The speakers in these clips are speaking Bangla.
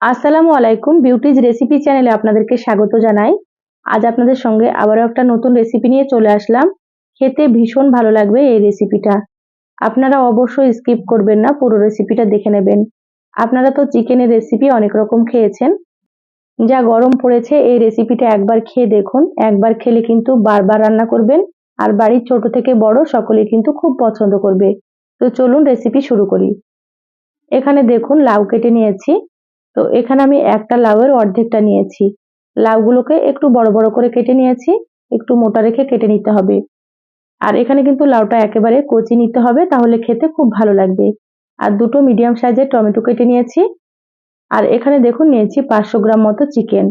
আসসালামু আলাইকুম, বিউটিজ রেসিপি চ্যানেলে আপনাদেরকে স্বাগত জানাই। আজ আপনাদের সঙ্গে আবারও একটা নতুন রেসিপি নিয়ে চলে আসলাম। খেতে ভীষণ ভালো লাগবে এই রেসিপিটা। আপনারা অবশ্যই স্কিপ করবেন না, পুরো রেসিপিটা দেখে নেবেন। আপনারা তো চিকেনের রেসিপি অনেক রকম খেয়েছেন, যা গরম পড়েছে এই রেসিপিটা একবার খেয়ে দেখুন। একবার খেলে কিন্তু বারবার রান্না করবেন, আর বাড়ির ছোট থেকে বড় সকলে কিন্তু খুব পছন্দ করবে। তো চলুন রেসিপি শুরু করি। এখানে দেখুন লাউ কেটে নিয়েছি। তো এখানে আমি একটা লাউয়ের অর্ধেকটা নিয়েছি। লাউগুলোকে একটু বড় বড় করে কেটে নিয়েছি, একটু মোটা রেখে কেটে নিতে হবে। আর এখানে কিন্তু লাউটা একেবারে কচি নিতে হবে, তাহলে খেতে খুব ভালো লাগবে। আর দুটো মিডিয়াম সাইজের টমেটো কেটে নিয়েছি। আর এখানে দেখুন নিয়েছি 500 গ্রাম মতো চিকেন।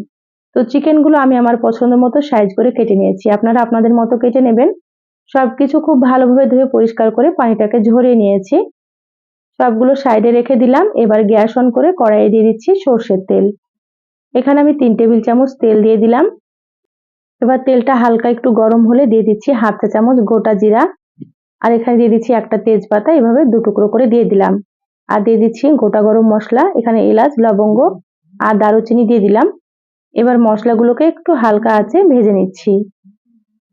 তো চিকেনগুলো আমি আমার পছন্দ মতো সাইজ করে কেটে নিয়েছি, আপনারা আপনাদের মতো কেটে নেবেন। সবকিছু খুব ভালোভাবে ধুয়ে পরিষ্কার করে পানিটাকে ঝরিয়ে নিয়েছি। সবগুলো সাইডে রেখে দিলাম। এবার গ্যাস অন করে কড়াইয়ে দিয়ে দিচ্ছি সর্ষের তেল। এখানে আমি 3 টেবিল চামচ তেল দিয়ে দিলাম। এবার তেলটা হালকা একটু গরম হলে দিয়ে দিচ্ছি হাফ চা চামচ গোটা জিরা। আর এখানে দিয়ে দিচ্ছি একটা তেজপাতা, এভাবে 2 টুকরো করে দিয়ে দিলাম। আর দিয়ে দিচ্ছি গোটা গরম মশলা, এখানে এলাচ, লবঙ্গ আর দারুচিনি দিয়ে দিলাম। এবার মশলাগুলোকে একটু হালকা আঁচে ভেজে নিচ্ছি।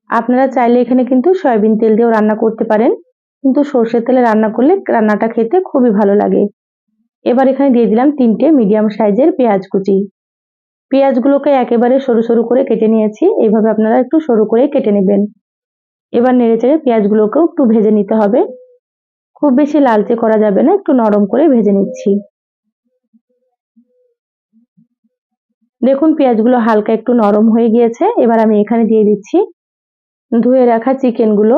আপনারা চাইলে এখানে কিন্তু সয়াবিন তেল দিয়েও রান্না করতে পারেন, কিন্তু সর্ষের তেলে রান্না করলে রান্নাটা খেতে খুবই ভালো লাগে। এবার এখানে দিয়ে দিলাম 3টে মিডিয়াম সাইজের পেঁয়াজ কুচি। পেঁয়াজগুলোকে একেবারে সরু সরু করে কেটে নিয়েছি, এইভাবে আপনারা একটু সরু করে কেটে নেবেন। এবার নেড়েচেড়ে পেঁয়াজগুলোকেও একটু ভেজে নিতে হবে, খুব বেশি লালচে করা যাবে না, একটু নরম করে ভেজে নিচ্ছি। দেখুন পেঁয়াজগুলো হালকা একটু নরম হয়ে গিয়েছে। এবার আমি এখানে দিয়ে দিচ্ছি ধুয়ে রাখা চিকেনগুলো।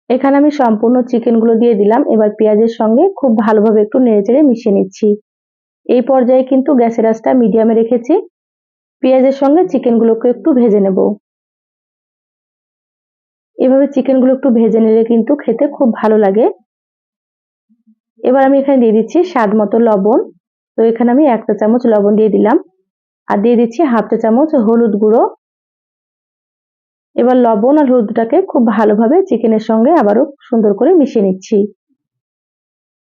এখানে আমি সম্পূর্ণ চিকেনগুলো দিয়ে দিলাম। এবার পেঁয়াজের সঙ্গে খুব ভালোভাবে একটু নেড়েচেড়ে মিশিয়ে নিচ্ছি। এই পর্যায়ে কিন্তু গ্যাসের আঁচটা মিডিয়ামে রেখেছি। পেঁয়াজের সঙ্গে চিকেনগুলোকে একটু ভেজে নেব। এভাবে চিকেনগুলো একটু ভেজে নিলে কিন্তু খেতে খুব ভালো লাগে। এবার আমি এখানে দিয়ে দিচ্ছি স্বাদ মতো লবণ। তো এখানে আমি 1 চা চামচ লবণ দিয়ে দিলাম। আর দিয়ে দিচ্ছি হাফ চা চামচ হলুদ গুঁড়ো। এবার লবণ আর হলুদটাকে খুব ভালোভাবে চিকেনের সঙ্গে আবারও সুন্দর করে মিশিয়ে নিচ্ছি।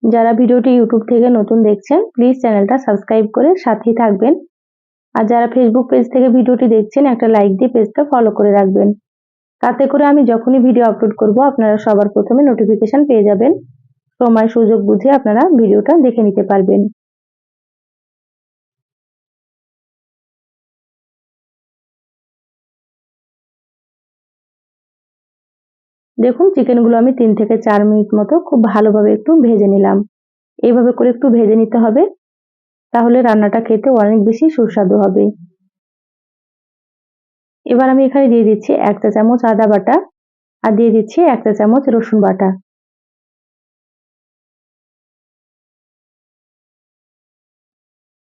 যারা ভিডিওটি ইউটিউব থেকে নতুন দেখছেন, প্লিজ চ্যানেলটা সাবস্ক্রাইব করে সাথেই থাকবেন। আর যারা ফেসবুক পেজ থেকে ভিডিওটি দেখছেন, একটা লাইক দিয়ে পেজটা ফলো করে রাখবেন। তাতে করে আমি যখনই ভিডিও আপলোড করব, আপনারা সবার প্রথমে নোটিফিকেশন পেয়ে যাবেন। সময় সুযোগ বুঝে আপনারা ভিডিওটা দেখে নিতে পারবেন। দেখুন চিকেনগুলো আমি 3 থেকে 4 মিনিট মতো খুব ভালোভাবে একটু ভেজে নিলাম। এইভাবে করে একটু ভেজে নিতে হবে, তাহলে রান্নাটা খেতে অনেক বেশি সুস্বাদু হবে। এবার আমি এখানে দিয়ে দিচ্ছি 1 চা চামচ আদা বাটা। আর দিয়ে দিচ্ছি 1 চা চামচ রসুন বাটা।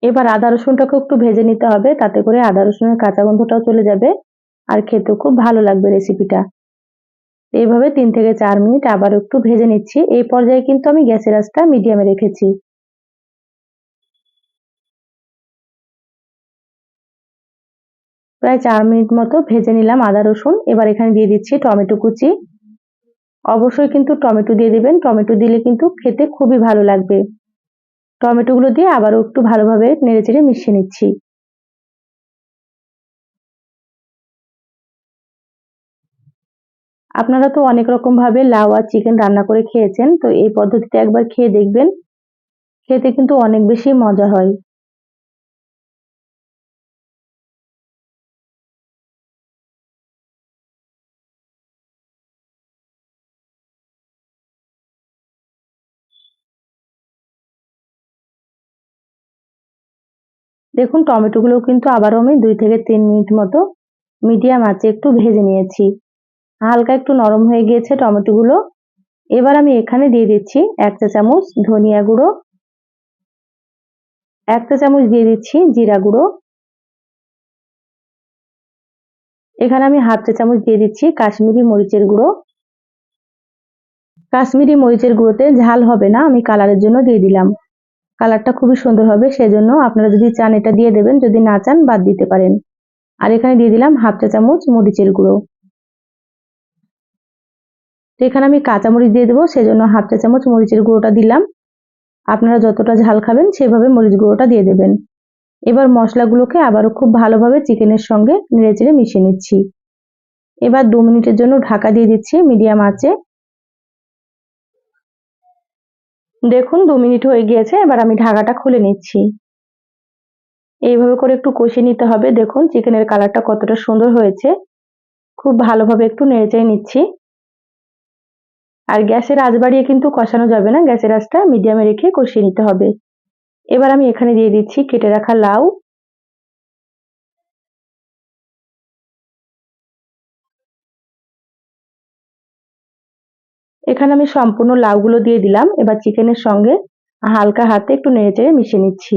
এবার আদা রসুনটাকে একটু ভেজে নিতে হবে, তাতে করে আদা রসুনের কাঁচা গন্ধটাও চলে যাবে, আর খেতেও খুব ভালো লাগবে রেসিপিটা। এইভাবে 3 থেকে 4 মিনিট আবার একটু ভেজে নিচ্ছি। এই পর্যায়ে কিন্তু আমি গ্যাসের আঁচটা মিডিয়ামে রেখেছি। প্রায় 4 মিনিট মতো ভেজে নিলাম আদা রসুন। এবার এখানে দিয়ে দিচ্ছি টমেটো কুচি। অবশ্যই কিন্তু টমেটো দিয়ে দিবেন, টমেটো দিলে কিন্তু খেতে খুবই ভালো লাগবে। টমেটোগুলো দিয়ে আবারও একটু ভালোভাবে নেড়েচেড়ে মিশিয়ে নিচ্ছি। আপনারা তো অনেক রকম ভাবে লাউ আর চিকেন রান্না করে খেয়েছেন, তো এই পদ্ধতিতে একবার খেয়ে দেখবেন, খেতে কিন্তু অনেক বেশি মজা হয়। দেখুন টমেটোগুলো কিন্তু আবারও আমি 2 থেকে 3 মিনিট মতো মিডিয়াম আঁচে একটু ভেজে নিয়েছি। হালকা একটু নরম হয়ে গিয়েছে টমেটোগুলো। এবার আমি এখানে দিয়ে দিচ্ছি 1 চা চামচ ধনিয়া গুঁড়ো, 1 চা চামচ দিয়ে দিচ্ছি জিরা গুঁড়ো। এখানে আমি হাফ চা চামচ দিয়ে দিচ্ছি কাশ্মীরি মরিচের গুঁড়ো। কাশ্মীরি মরিচের গুঁড়োতে ঝাল হবে না, আমি কালারের জন্য দিয়ে দিলাম। কালারটা খুবই সুন্দর হবে, সেজন্য আপনারা যদি চান এটা দিয়ে দেবেন, যদি না চান বাদ দিতে পারেন। আর এখানে দিয়ে দিলাম হাফ চা চামচ মরিচের গুঁড়ো। তো এখানে আমি কাঁচামরিচ দিয়ে দেবো, সেজন্য হাফ চা চামচ মরিচের গুঁড়োটা দিলাম। আপনারা যতটা ঝাল খাবেন সেভাবে মরিচ গুঁড়োটা দিয়ে দেবেন। এবার মশলাগুলোকে আবারও খুব ভালোভাবে চিকেনের সঙ্গে নেড়েচেড়ে মিশিয়ে নিচ্ছি। এবার 2 মিনিটের জন্য ঢাকা দিয়ে দিচ্ছি মিডিয়াম আঁচে। দেখুন 2 মিনিট হয়ে গিয়েছে, এবার আমি ঢাকাটা খুলে নিচ্ছি। এইভাবে করে একটু কষিয়ে নিতে হবে। দেখুন চিকেনের কালারটা কতটা সুন্দর হয়েছে। খুব ভালোভাবে একটু নেড়েচেড়ে নিচ্ছি। আর গ্যাসের আঁচ বাড়িয়ে কিন্তু কষানো যাবে না, গ্যাসের আঁচটা মিডিয়ামে রেখে কষিয়ে নিতে হবে। এবার আমি এখানে দিয়ে দিচ্ছি কেটে রাখা লাউ। এখানে আমি সম্পূর্ণ লাউগুলো দিয়ে দিলাম। এবার চিকেনের সঙ্গে হালকা হাতে একটু নেড়েচেড়ে মিশিয়ে নিচ্ছি।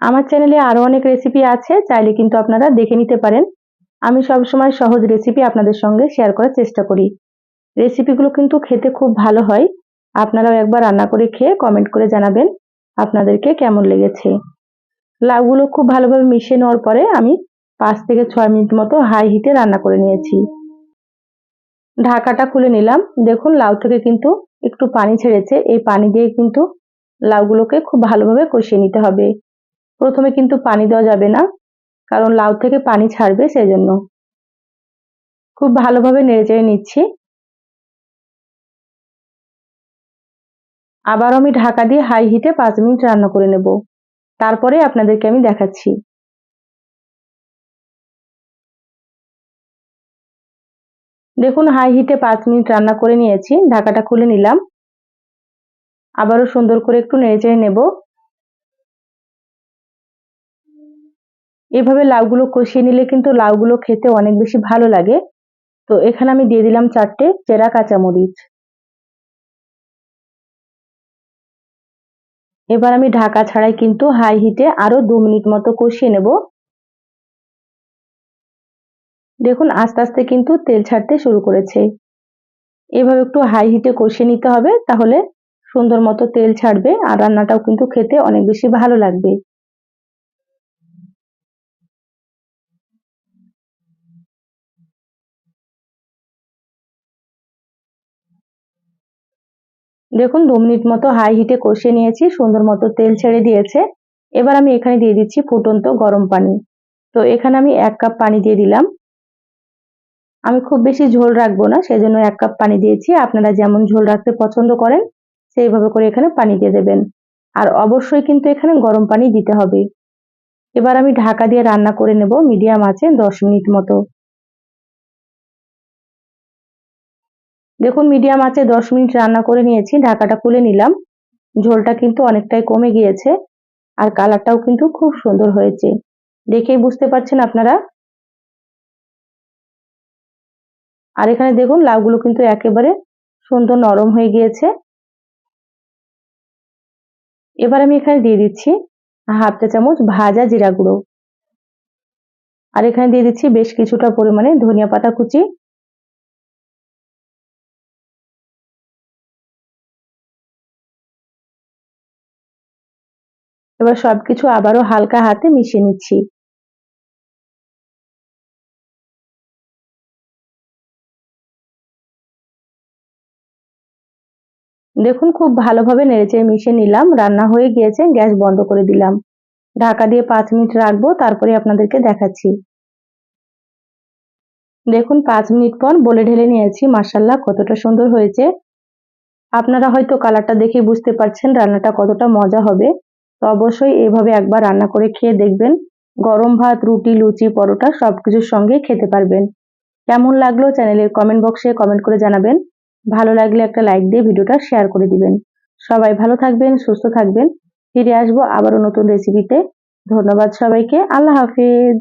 আমার চ্যানেলে আরো অনেক রেসিপি আছে, চাইলে কিন্তু আপনারা দেখে নিতে পারেন। আমি সবসময় সহজ রেসিপি আপনাদের সঙ্গে শেয়ার করার চেষ্টা করি। রেসিপিগুলো কিন্তু খেতে খুব ভালো হয়। আপনারাও একবার রান্না করে খেয়ে কমেন্ট করে জানাবেন আপনাদেরকে কেমন লেগেছে। লাউগুলো খুব ভালোভাবে মিশিয়ে নেওয়ার পরে আমি 5 থেকে 6 মিনিট মতো হাই হিটে রান্না করে নিয়েছি। ঢাকাটা খুলে নিলাম। দেখুন লাউ থেকে কিন্তু একটু পানি ছেড়েছে। এই পানি দিয়ে কিন্তু লাউগুলোকে খুব ভালোভাবে কষিয়ে নিতে হবে। প্রথমে কিন্তু পানি দেওয়া যাবে না, কারণ লাউ থেকে পানি ছাড়বে, সেজন্য। খুব ভালোভাবে নেড়েচেড়ে নিচ্ছি। আবার আমি ঢাকা দিয়ে হাই হিটে 5 মিনিট রান্না করে নেব। তারপরে আপনাদেরকে আমি দেখাচ্ছি। দেখুন হাই হিটে 5 মিনিট রান্না করে নিয়েছি। ঢাকাটা খুলে নিলাম। আবারও সুন্দর করে একটু নেড়েচেড়ে নেব। এভাবে লাউগুলো কষিয়ে নিলে কিন্তু লাউগুলো খেতে অনেক বেশি ভালো লাগে। তো এখানে আমি দিয়ে দিলাম 4টে চেরা কাঁচামরিচ। এবার আমি ঢাকা ছাড়াই কিন্তু হাই হিটে আরো 2 মিনিট মতো কষিয়ে নেব। দেখুন আস্তে আস্তে কিন্তু তেল ছাড়তে শুরু করেছে। এভাবে একটু হাই হিটে কষিয়ে নিতে হবে, তাহলে সুন্দর মতো তেল ছাড়বে আর রান্নাটাও কিন্তু খেতে অনেক বেশি ভালো লাগবে। দেখুন 2 মিনিট মতো হাই হিটে কষিয়ে নিয়েছি, সুন্দর মতো তেল ছেড়ে দিয়েছে। এবার আমি এখানে দিয়ে দিচ্ছি ফুটন্ত গরম পানি। তো এখানে আমি 1 কাপ পানি দিয়ে দিলাম। আমি খুব বেশি ঝোল রাখবো না, সেজন্য 1 কাপ পানি দিয়েছি। আপনারা যেমন ঝোল রাখতে পছন্দ করেন সেইভাবে করে এখানে পানি দিয়ে দেবেন। আর অবশ্যই কিন্তু এখানে গরম পানি দিতে হবে। এবার আমি ঢাকা দিয়ে রান্না করে নেব মিডিয়াম আঁচে 10 মিনিট মতো। দেখুন মিডিয়াম আঁচে 10 মিনিট রান্না করে নিয়েছি। ঢাকাটা খুলে নিলাম। ঝোলটা কিন্তু অনেকটাই কমে গিয়েছে আর কালারটাও কিন্তু খুব সুন্দর হয়েছে। দেখেই বুঝতে পারছেন আপনারা। আর এখানে দেখুন লাউগুলো কিন্তু একেবারে সুন্দর নরম হয়ে গিয়েছে। এবার আমি এখানে দিয়ে দিচ্ছি হাফ চা চামচ ভাজা জিরা গুঁড়ো। আর এখানে দিয়ে দিচ্ছি বেশ কিছুটা পরিমাণে ধনিয়া পাতা কুচি। এবার সবকিছু আবারও হালকা হাতে মিশিয়ে নিচ্ছি। দেখুন খুব ভালোভাবে নেড়েচেড়ে মিশিয়ে নিলাম। রান্না হয়ে গিয়েছে, গ্যাস বন্ধ করে দিলাম। ঢাকা দিয়ে 5 মিনিট রাখবো, তারপরে আপনাদেরকে দেখাচ্ছি। দেখুন 5 মিনিট পর বলে ঢেলে নিয়েছি। মাশাআল্লাহ কতটা সুন্দর হয়েছে। আপনারা হয়তো কালারটা দেখে বুঝতে পারছেন রান্নাটা কতটা মজা হবে। তো অবশ্যই এভাবে একবার রান্না করে খেয়ে দেখবেন। গরম ভাত, রুটি, লুচি, পরোটা সবকিছুর সঙ্গে খেতে পারবেন। কেমন লাগলো চ্যানেলের কমেন্ট বক্সে কমেন্ট করে জানাবেন। ভালো লাগলে একটা লাইক দিয়ে ভিডিওটা শেয়ার করে দিবেন। সবাই ভালো থাকবেন, সুস্থ থাকবেন। ফিরে আসবো আবারও নতুন রেসিপিতে। ধন্যবাদ সবাইকে। আল্লাহ হাফেজ।